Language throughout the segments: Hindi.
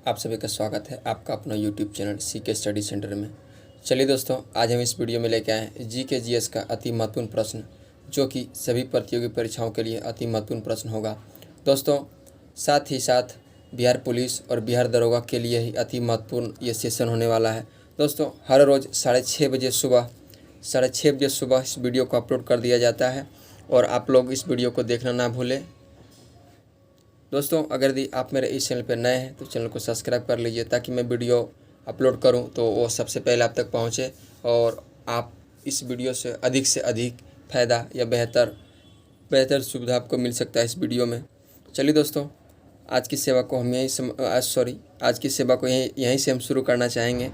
आप सभी का स्वागत है आपका अपना YouTube channel CK study centre में। चलिए दोस्तों, आज हम इस वीडियो में लेके आए हैं जीके जीएस का अति महत्वपूर्ण प्रश्न, जो कि सभी प्रतियोगी परीक्षाओं के लिए अति महत्वपूर्ण प्रश्न होगा। दोस्तों, साथ ही साथ बिहार पुलिस और बिहार दरोगा के लिए ही अति महत्वपूर्ण ये सेशन होने वाला है। दोस्तों, हर रोज़ 6:30 बजे सुबह इस वीडियो को अपलोड कर दिया जाता है और आप लोग इस वीडियो को देखना ना भूलें। दोस्तों, अगर यदि आप मेरे इस चैनल पर नए हैं तो चैनल को सब्सक्राइब कर लीजिए, ताकि मैं वीडियो अपलोड करूं तो वो सबसे पहले आप तक पहुंचे और आप इस वीडियो से अधिक फ़ायदा या बेहतर सुविधा आपको मिल सकता है इस वीडियो में। चलिए दोस्तों, आज की सेवा को यहीं से हम शुरू करना चाहेंगे।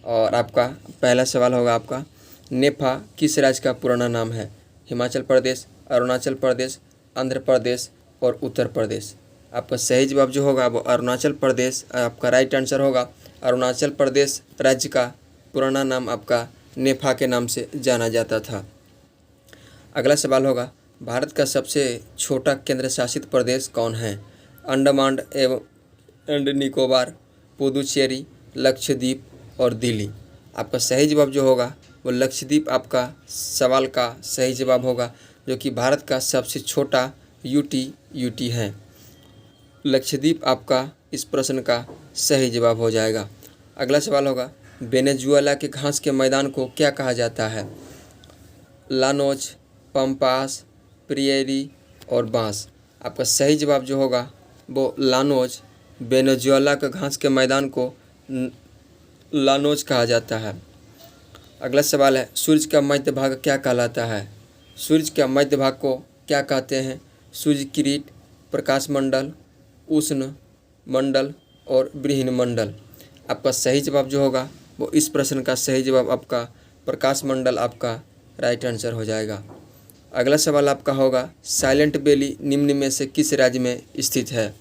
और आपका पहला सवाल होगा आपका, नेफा किस राज्य का पुराना नाम है? हिमाचल प्रदेश, अरुणाचल प्रदेश, आंध्र प्रदेश और उत्तर प्रदेश। आपका सही जवाब जो होगा वो अरुणाचल प्रदेश आपका राइट आंसर होगा। अरुणाचल प्रदेश राज्य का पुराना नाम आपका नेफा के नाम से जाना जाता था। अगला सवाल होगा, भारत का सबसे छोटा केंद्र शासित प्रदेश कौन है? अंडमान एंड निकोबार, पुदुचेरी, लक्षद्वीप और दिल्ली। आपका सही जवाब जो होगा वो लक्षद्वीप आपका सवाल का सही जवाब होगा, जो कि भारत का सबसे छोटा यूटी है। लक्षद्वीप आपका इस प्रश्न का सही जवाब हो जाएगा। अगला सवाल होगा, वेनेजुएला के घास के मैदान को क्या कहा जाता है? लानोज, पम्पास, प्रियरी और बांस। आपका सही जवाब जो होगा वो लानोज, वेनेजुएला के घास के मैदान को लानोज कहा जाता है। अगला सवाल है, सूर्य का मध्य भाग क्या कहलाता है? सूर्य के मध्य भाग को क्या कहते हैं? सूर्य किरीट, प्रकाश मंडल, उष्ण मंडल और बृहन मंडल। आपका सही जवाब जो होगा वो इस प्रश्न का सही जवाब आपका प्रकाश मंडल आपका राइट आंसर हो जाएगा। अगला सवाल आपका होगा, साइलेंट वैली निम्न में से किस राज्य में स्थित है?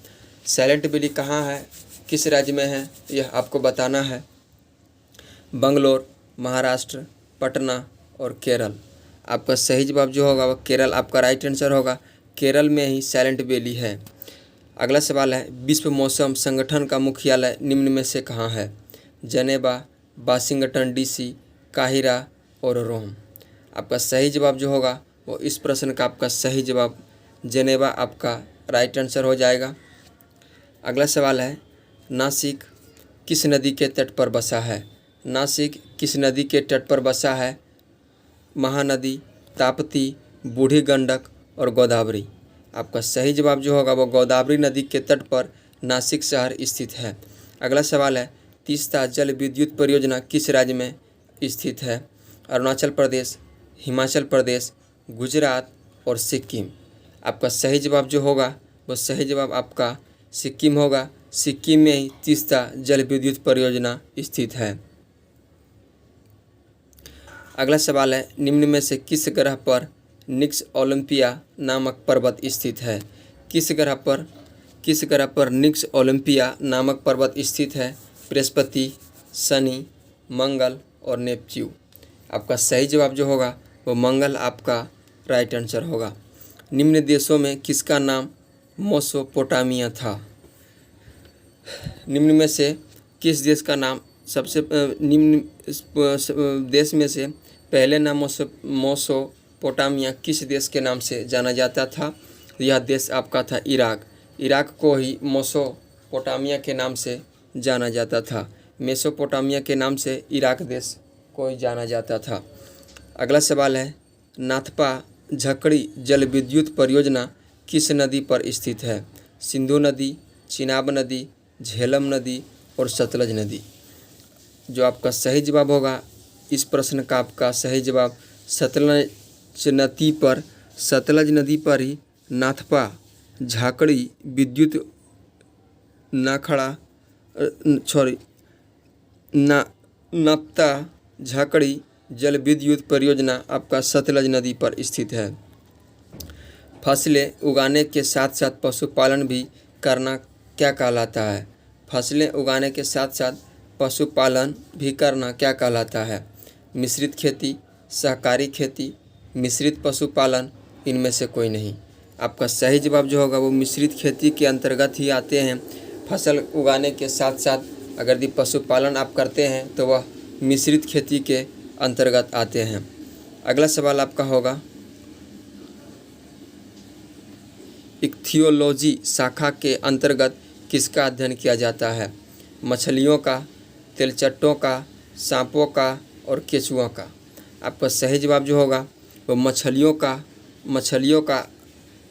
साइलेंट वैली कहाँ है, किस राज्य में है, यह आपको बताना है। बंगलोर, महाराष्ट्र, पटना और केरल। आपका सही जवाब जो होगा वो केरल आपका राइट आंसर होगा। केरल में ही साइलेंट वैली है। अगला सवाल है, विश्व मौसम संगठन का मुख्यालय निम्न में से कहाँ है? जनेवा, वाशिंगटन डीसी, काहिरा और रोम। आपका सही जवाब जो होगा वो इस प्रश्न का आपका सही जवाब जनेवा आपका राइट आंसर हो जाएगा। अगला सवाल है, नासिक किस नदी के तट पर बसा है? नासिक किस नदी के तट पर बसा है? महानदी, ताप्ती, बूढ़ी गंडक और गोदावरी। आपका सही जवाब जो होगा वो गोदावरी नदी के तट पर नासिक शहर स्थित है। अगला सवाल है, तीस्ता जल विद्युत परियोजना किस राज्य में स्थित है? अरुणाचल प्रदेश, हिमाचल प्रदेश, गुजरात और सिक्किम। आपका सही जवाब जो होगा वो सही जवाब आपका सिक्किम होगा। सिक्किम में ही तीस्ता जल विद्युत परियोजना स्थित है। अगला सवाल है, निम्न में से किस ग्रह पर निक्स ओलंपिया नामक पर्वत स्थित है? किस ग्रह पर निक्स ओलंपिया नामक पर्वत स्थित है? बृहस्पति, शनि, मंगल और नेपच्यून। आपका सही जवाब जो होगा वो मंगल आपका राइट आंसर होगा। निम्न देशों में किसका नाम मेसोपोटामिया था? निम्न में से किस देश का नाम निम्न देश में से पहले नाम मेसोपोटामिया किस देश के नाम से जाना जाता था? यह देश आपका था इराक। इराक को ही मेसोपोटामिया के नाम से जाना जाता था। मेसोपोटामिया के नाम से इराक देश को ही जाना जाता था। अगला सवाल है, नाथपा झकड़ी जल विद्युत परियोजना किस नदी पर स्थित है? सिंधु नदी, चिनाब नदी, झेलम नदी और सतलज नदी। जो आपका सही जवाब होगा इस प्रश्न का आपका सही जवाब सतलज नदी पर ही नाथपा झाकड़ी विद्युत नाप्ता झाकड़ी जल विद्युत परियोजना आपका सतलज नदी पर स्थित है। फसलें उगाने के साथ साथ पशुपालन भी करना क्या कहलाता है? फसलें उगाने के साथ साथ पशुपालन भी करना क्या कहलाता है? मिश्रित खेती, सहकारी खेती, मिश्रित पशुपालन, इनमें से कोई नहीं। आपका सही जवाब जो होगा वो मिश्रित खेती के अंतर्गत ही आते हैं फसल उगाने के साथ साथ अगर यदि पशुपालन आप करते हैं तो वह मिश्रित खेती के अंतर्गत आते हैं। अगला सवाल आपका होगा, इक्थियोलॉजी शाखा के अंतर्गत किसका अध्ययन किया जाता है? मछलियों का, तेलचट्टों का, सांपों का और केंचुओं का। आपका सही जवाब जो होगा वो मछलियों का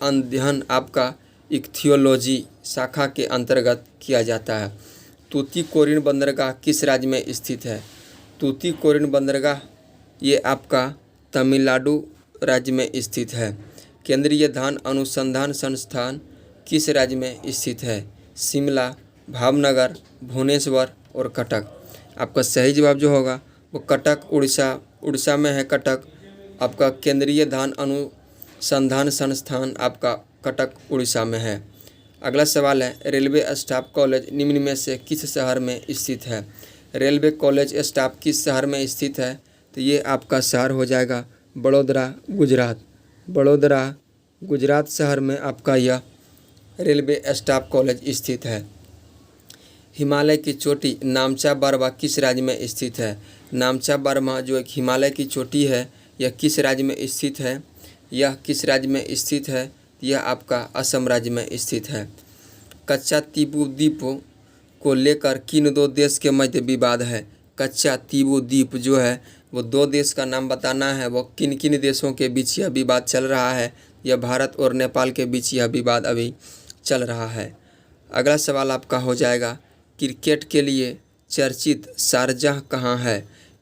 अध्ययन आपका इक्थियोलॉजी शाखा के अंतर्गत किया जाता है। तूतीकोरिन बंदरगाह किस राज्य में स्थित है? तूतीकोरिन बंदरगाह ये आपका तमिलनाडु राज्य में स्थित है। केंद्रीय धान अनुसंधान संस्थान किस राज्य में स्थित है? शिमला, भावनगर, भुवनेश्वर और कटक। आपका सही जवाब जो होगा वो कटक, उड़ीसा में है कटक। आपका केंद्रीय धान अनुसंधान संस्थान आपका कटक उड़ीसा में है। अगला सवाल है, रेलवे स्टाफ कॉलेज निम्न में से किस शहर में स्थित है? रेलवे कॉलेज स्टाफ किस शहर में स्थित है? तो ये आपका शहर हो जाएगा बड़ोदरा, गुजरात। बड़ोदरा, गुजरात शहर में आपका यह रेलवे स्टाफ कॉलेज स्थित है। हिमालय की चोटी नामचा बर्मा किस राज्य में स्थित है? नामचा बर्मा जो एक हिमालय की चोटी है यह किस राज्य में स्थित है? यह किस राज्य में स्थित है? यह आपका असम राज्य में स्थित है। कच्चा तीबू द्वीप को लेकर किन दो देश के मध्य विवाद है? कच्चा तीबू द्वीप जो है वो दो देश का नाम बताना है। वो किन किन देशों के बीच यह विवाद चल रहा है? यह भारत और नेपाल के बीच यह विवाद अभी चल रहा है। अगला सवाल आपका हो जाएगा, क्रिकेट के लिए चर्चित शारजाह कहाँ है?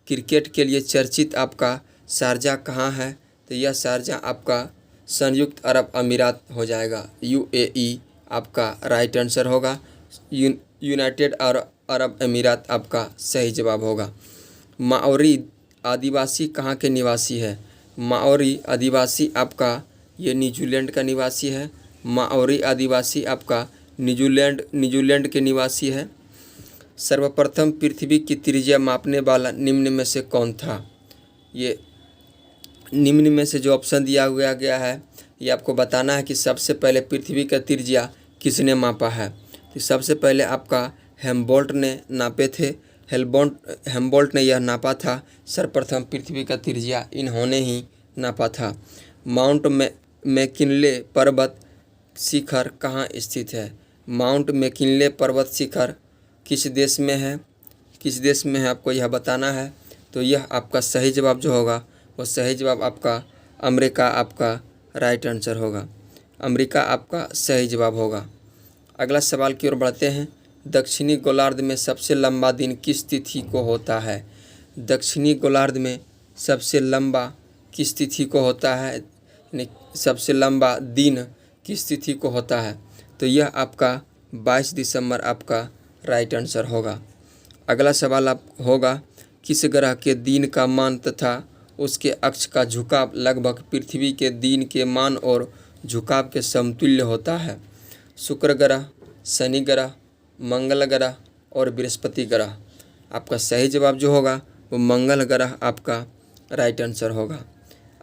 क्रिकेट के लिए चर्चित आपका शारजाह कहाँ है? तो यह शारजाह आपका संयुक्त अरब अमीरात हो जाएगा, UAE आपका राइट आंसर होगा। यूनाइटेड अरब अमीरात आपका सही जवाब होगा। माओरी आदिवासी कहाँ के निवासी है? माओरी आदिवासी आपका ये न्यूजीलैंड का निवासी है। माओरी आदिवासी आपका न्यूजीलैंड के निवासी है। सर्वप्रथम पृथ्वी की त्रिज्या मापने वाला निम्न में से कौन था? ये निम्न में से जो ऑप्शन दिया गया है ये आपको बताना है कि सबसे पहले पृथ्वी का त्रिज्या किसने मापा है। तो सबसे पहले आपका हेम्बोल्ट ने नापे थे। हेम्बोल्ट ने यह नापा था। सर्वप्रथम पृथ्वी का त्रिज्या इन्होंने ही नापा था। माउंट मैकिनले पर्वत शिखर कहाँ स्थित है? माउंट मैकिनले पर्वत शिखर किस देश में है? किस देश में है आपको यह बताना है। तो यह आपका सही जवाब जो होगा वो सही जवाब आपका अमेरिका आपका राइट आंसर होगा। अमेरिका आपका सही जवाब होगा। अगला सवाल की ओर बढ़ते हैं। दक्षिणी गोलार्ध में सबसे लंबा दिन किस तिथि को होता है? दक्षिणी गोलार्ध में सबसे लंबा किस तिथि को होता है, यानी सबसे लंबा दिन किस तिथि को होता है? तो यह आपका 22 दिसंबर आपका राइट आंसर होगा। अगला सवाल आप होगा, किस ग्रह के दिन का मान तथा उसके अक्ष का झुकाव लगभग पृथ्वी के दिन के मान और झुकाव के समतुल्य होता है? शुक्र ग्रह, शनि ग्रह, मंगल ग्रह और बृहस्पति ग्रह। आपका सही जवाब जो होगा वो मंगल ग्रह आपका राइट आंसर होगा।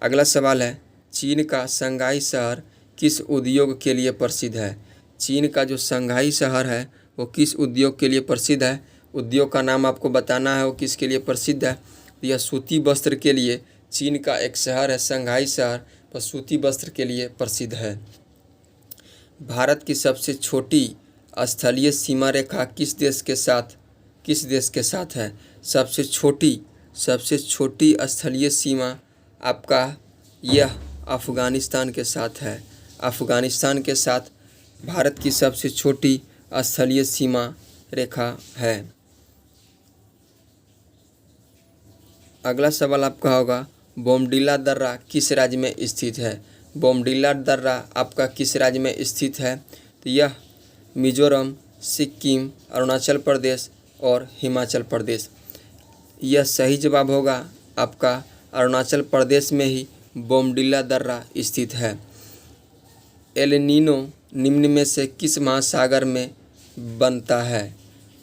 अगला सवाल है, चीन का शंघाई शहर किस उद्योग के लिए प्रसिद्ध है? चीन का जो शंघाई शहर है वो किस उद्योग के लिए प्रसिद्ध है? उद्योग का नाम आपको बताना है वो किसके लिए प्रसिद्ध है। यह सूती वस्त्र के लिए चीन का एक शहर है शंघाई शहर, वह सूती वस्त्र के लिए प्रसिद्ध है। भारत की सबसे छोटी स्थलीय सीमा रेखा किस देश के साथ है? सबसे छोटी स्थलीय सीमा आपका यह अफ़गानिस्तान के साथ है। अफ़गानिस्तान के साथ भारत की सबसे छोटी स्थलीय सीमा रेखा है। अगला सवाल आपका होगा, बोमडिला दर्रा किस राज्य में स्थित है? बोमडिला दर्रा आपका किस राज्य में स्थित है? तो यह मिजोरम, सिक्किम, अरुणाचल प्रदेश और हिमाचल प्रदेश। यह सही जवाब होगा आपका अरुणाचल प्रदेश में ही बोमडिला दर्रा स्थित है। एल नीनो निम्न में से किस महासागर में बनता है?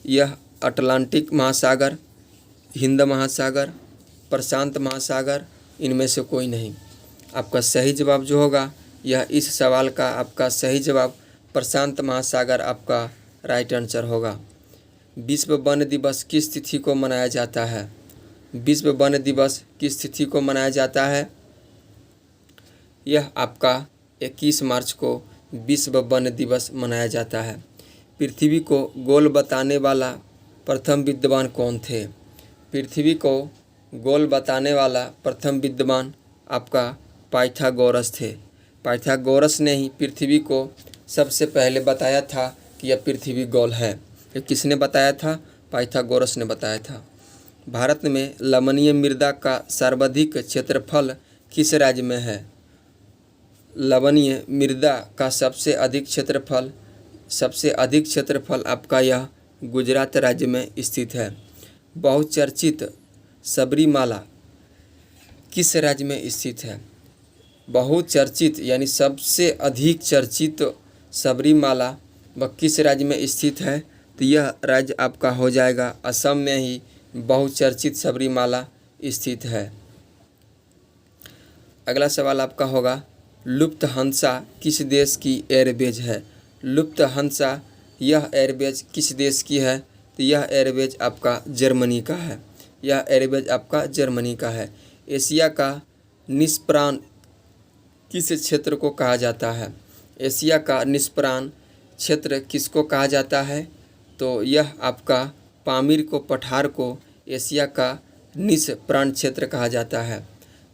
यह अटलांटिक महासागर, हिंद महासागर, प्रशांत महासागर, इनमें से कोई नहीं। आपका सही जवाब जो होगा यह इस सवाल का आपका सही जवाब प्रशांत महासागर आपका राइट आंसर होगा। विश्व वन दिवस किस तिथि को मनाया जाता है? विश्व वन दिवस किस तिथि को मनाया जाता है? यह आपका 21 मार्च को विश्व वन दिवस मनाया जाता है। पृथ्वी को गोल बताने वाला प्रथम विद्वान कौन थे? पृथ्वी को गोल बताने वाला प्रथम विद्वान आपका पाइथागोरस थे। पाइथागोरस ने ही पृथ्वी को सबसे पहले बताया था कि यह पृथ्वी गोल है। ये किसने बताया था? पाइथागोरस ने बताया था। भारत में लवणीय मृदा का सर्वाधिक क्षेत्रफल किस राज्य में है? लवणीय मृदा का सबसे अधिक क्षेत्रफल आपका यह गुजरात राज्य में स्थित है। बहुचर्चित सबरीमाला किस राज्य में स्थित है? बहुचर्चित यानी सबसे अधिक चर्चित सबरीमाला वह किस राज्य में स्थित है? तो यह राज्य आपका हो जाएगा असम में ही बहुचर्चित सबरीमाला स्थित है। अगला सवाल आपका होगा, लुफ्थहान्सा किस देश की एयरवेज है? लुफ्थहान्सा यह एयरवेज किस देश की है? तो यह एयरवेज आपका जर्मनी का है। यह एयरवेज आपका जर्मनी का है। एशिया का निष्प्राण किस क्षेत्र को कहा जाता है? एशिया का निष्प्राण क्षेत्र किसको कहा जाता है? तो यह आपका पामीर को पठार को एशिया का निष्प्राण क्षेत्र कहा जाता है।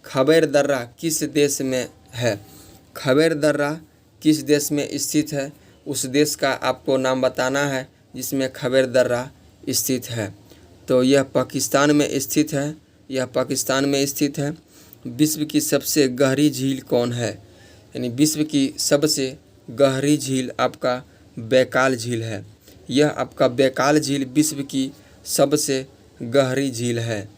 खैबर दर्रा किस देश में है? खैबर दर्रा किस देश में स्थित है? उस देश का आपको नाम बताना है जिसमें खैबर दर्रा स्थित है। तो यह पाकिस्तान में स्थित है। यह पाकिस्तान में स्थित है। विश्व की सबसे गहरी झील कौन है? यानी विश्व की सबसे गहरी झील आपका बैकाल झील है। यह आपका बैकाल झील विश्व की सबसे गहरी झील है।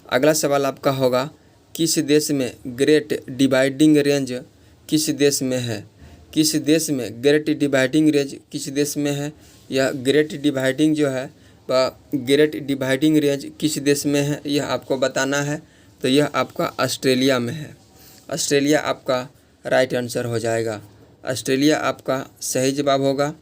अगला सवाल आपका होगा, किस देश में ग्रेट डिवाइडिंग रेंज किस देश में है? किस देश में ग्रेट डिवाइडिंग रेंज किस देश में है? यह ग्रेट डिवाइडिंग जो है वह ग्रेट डिवाइडिंग रेंज किस देश में है यह आपको बताना है। तो यह आपका ऑस्ट्रेलिया में है। ऑस्ट्रेलिया आपका राइट आंसर हो जाएगा। ऑस्ट्रेलिया आपका सही जवाब होगा।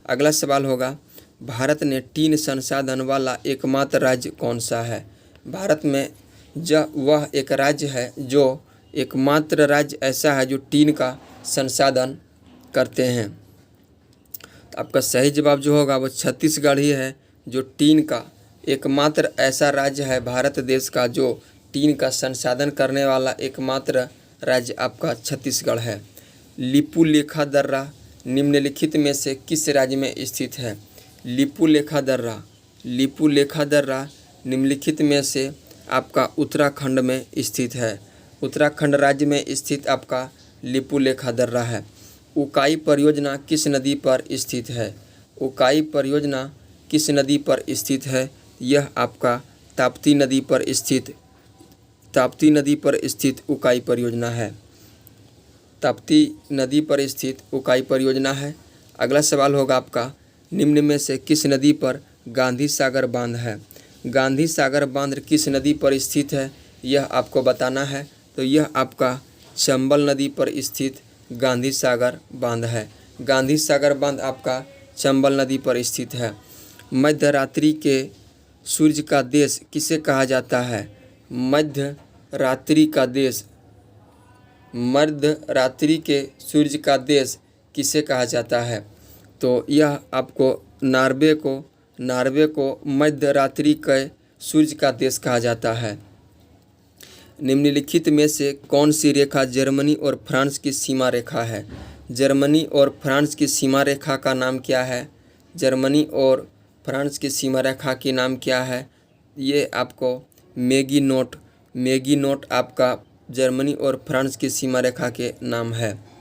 अगला सवाल होगा, भारत में टीन संसाधन वाला एकमात्र राज्य कौन सा है? भारत में वह एक राज्य है जो एकमात्र राज्य ऐसा है जो टीन का संसाधन करते हैं। तो आपका सही जवाब जो होगा वो छत्तीसगढ़ ही है, जो टीन का एकमात्र ऐसा राज्य है भारत देश का जो टीन का संसाधन करने वाला एकमात्र राज्य आपका छत्तीसगढ़ है। लिपुलेखा दर्रा निम्नलिखित में से किस राज्य में स्थित है? लिपुलेखा दर्रा निम्नलिखित में से आपका उत्तराखंड में स्थित है। उत्तराखंड राज्य में स्थित आपका लिपुलेखा दर्रा है। उकाई परियोजना किस नदी पर स्थित है? उकाई परियोजना किस नदी पर स्थित है? यह आपका ताप्ती नदी पर स्थित उकाई परियोजना है। ताप्ती नदी पर स्थित उकाई परियोजना है। अगला सवाल होगा आपका, निम्न में से किस नदी पर गांधी सागर बांध है? गांधी सागर बांध किस नदी पर स्थित है यह आपको बताना है। तो यह आपका चंबल नदी पर स्थित गांधी सागर बांध है। गांधी सागर बांध आपका चंबल नदी पर स्थित है। मध्यरात्रि के सूर्य का देश किसे कहा जाता है? मध्यरात्रि के सूर्य का देश किसे कहा जाता है? तो यह आपको नार्वे को मध्यरात्रि के सूर्य का देश कहा जाता है। निम्नलिखित में से कौन सी रेखा जर्मनी और फ्रांस की सीमा रेखा है? जर्मनी और फ्रांस की सीमा रेखा का नाम क्या है? जर्मनी और फ्रांस की सीमा रेखा के नाम क्या है? ये आपको मेगिनोट आपका जर्मनी और फ्रांस की सीमा रेखा के नाम है।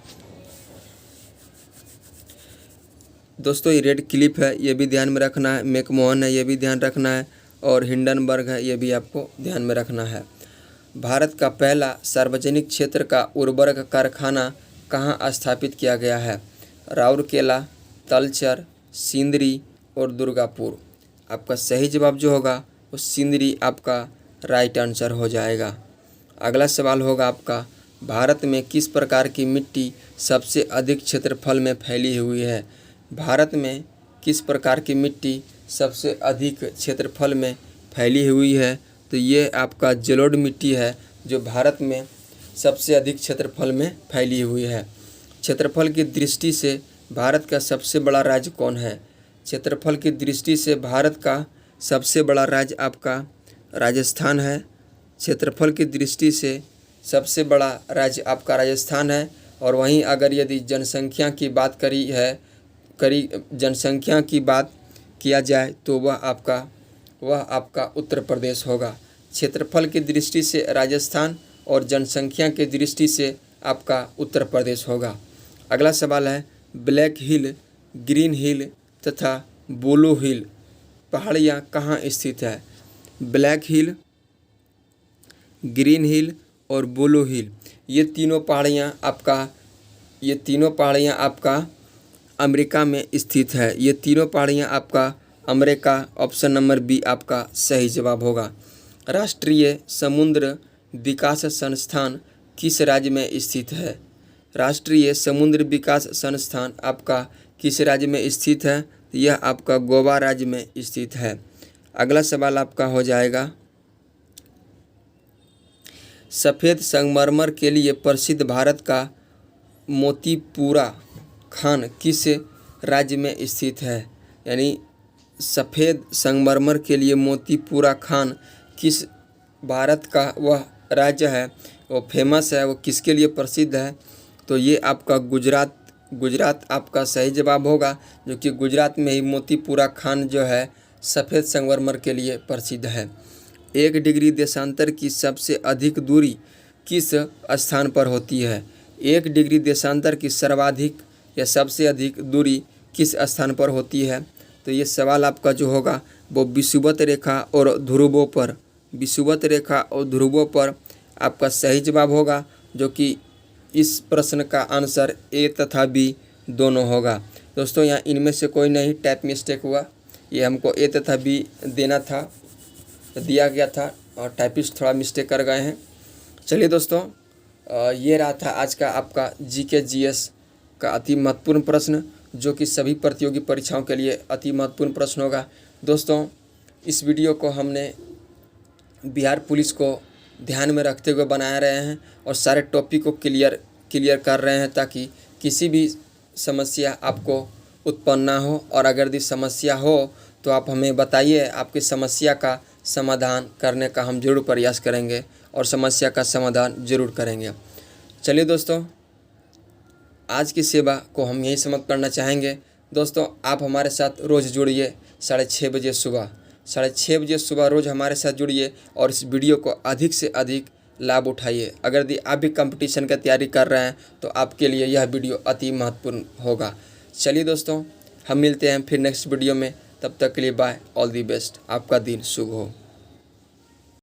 दोस्तों ये रेड क्लिफ है, ये भी ध्यान में रखना है। मैकमोहन है, ये भी ध्यान रखना है। और हिंडनबर्ग है, ये भी आपको ध्यान में रखना है। भारत का पहला सार्वजनिक क्षेत्र का उर्वरक कारखाना कहाँ स्थापित किया गया है? राउरकेला, तलचर, सिंदरी और दुर्गापुर। आपका सही जवाब जो होगा वो सिंदरी आपका राइट आंसर हो जाएगा। अगला सवाल होगा आपका, भारत में किस प्रकार की मिट्टी सबसे अधिक क्षेत्रफल में फैली हुई है? भारत में किस प्रकार की मिट्टी सबसे अधिक क्षेत्रफल में फैली हुई है? तो ये आपका जलोढ़ मिट्टी है जो भारत में सबसे अधिक क्षेत्रफल में फैली हुई है। क्षेत्रफल की दृष्टि से भारत का सबसे बड़ा राज्य कौन है? क्षेत्रफल की दृष्टि से भारत का सबसे बड़ा राज्य आपका राजस्थान है। क्षेत्रफल की दृष्टि से सबसे बड़ा राज्य आपका राजस्थान है। और वहीं अगर यदि जनसंख्या की बात जनसंख्या की बात किया जाए तो वह आपका उत्तर प्रदेश होगा। क्षेत्रफल की दृष्टि से राजस्थान और जनसंख्या की दृष्टि से आपका उत्तर प्रदेश होगा। अगला सवाल है, ब्लैक हिल, ग्रीन हिल तथा ब्लू हिल पहाड़ियाँ कहाँ स्थित है? ब्लैक हिल, ग्रीन हिल और ब्लू हिल ये तीनों पहाड़ियाँ आपका अमेरिका में स्थित है। ये तीनों पहाड़ियाँ आपका अमेरिका, ऑप्शन नंबर बी आपका सही जवाब होगा। राष्ट्रीय समुद्र विकास संस्थान किस राज्य में स्थित है? राष्ट्रीय समुद्र विकास संस्थान आपका किस राज्य में स्थित है? यह आपका गोवा राज्य में स्थित है। अगला सवाल आपका हो जाएगा, सफ़ेद संगमरमर के लिए प्रसिद्ध भारत का मोतीपुरा खान किस राज्य में स्थित है? यानी सफ़ेद संगमरमर के लिए मोतीपुरा खान किस भारत का वह राज्य है, वो फेमस है, वो किसके लिए प्रसिद्ध है? तो ये आपका गुजरात आपका सही जवाब होगा, जो कि गुजरात में ही मोतीपुरा खान जो है सफ़ेद संगमरमर के लिए प्रसिद्ध है। 1 डिग्री देशांतर की सबसे अधिक दूरी किस स्थान पर होती है? 1 डिग्री देशांतर की सर्वाधिक या सबसे अधिक दूरी किस स्थान पर होती है? तो ये सवाल आपका जो होगा वो विषुवत रेखा और ध्रुवों पर आपका सही जवाब होगा, जो कि इस प्रश्न का आंसर ए तथा बी दोनों होगा। दोस्तों यहाँ इनमें से कोई नहीं टाइप मिस्टेक हुआ, ये हमको ए तथा बी देना था, दिया गया था और टाइपिस्ट थोड़ा मिस्टेक कर गए हैं। चलिए दोस्तों, ये रहा था आज का आपका जीके जीएस का अति महत्वपूर्ण प्रश्न, जो कि सभी प्रतियोगी परीक्षाओं के लिए अति महत्वपूर्ण प्रश्न होगा। दोस्तों इस वीडियो को हमने बिहार पुलिस को ध्यान में रखते हुए बना रहे हैं और सारे टॉपिक को क्लियर कर रहे हैं, ताकि किसी भी समस्या आपको उत्पन्न ना हो। और अगर यदि समस्या हो तो आप हमें बताइए, आपकी समस्या का समाधान करने का हम जरूर प्रयास करेंगे और समस्या का समाधान जरूर करेंगे। चलिए दोस्तों, आज की सेवा को हम यही समाप्त करना चाहेंगे। दोस्तों आप हमारे साथ रोज़ जुड़िए 6:30 बजे सुबह, 6:30 बजे सुबह रोज़ हमारे साथ जुड़िए और इस वीडियो को अधिक से अधिक लाभ उठाइए। अगर यदि आप भी कंपटीशन की तैयारी कर रहे हैं तो आपके लिए यह वीडियो अति महत्वपूर्ण होगा। चलिए दोस्तों, हम मिलते हैं फिर नेक्स्ट वीडियो में, तब तक के लिए बाय, ऑल दी बेस्ट, आपका दिन शुभ हो।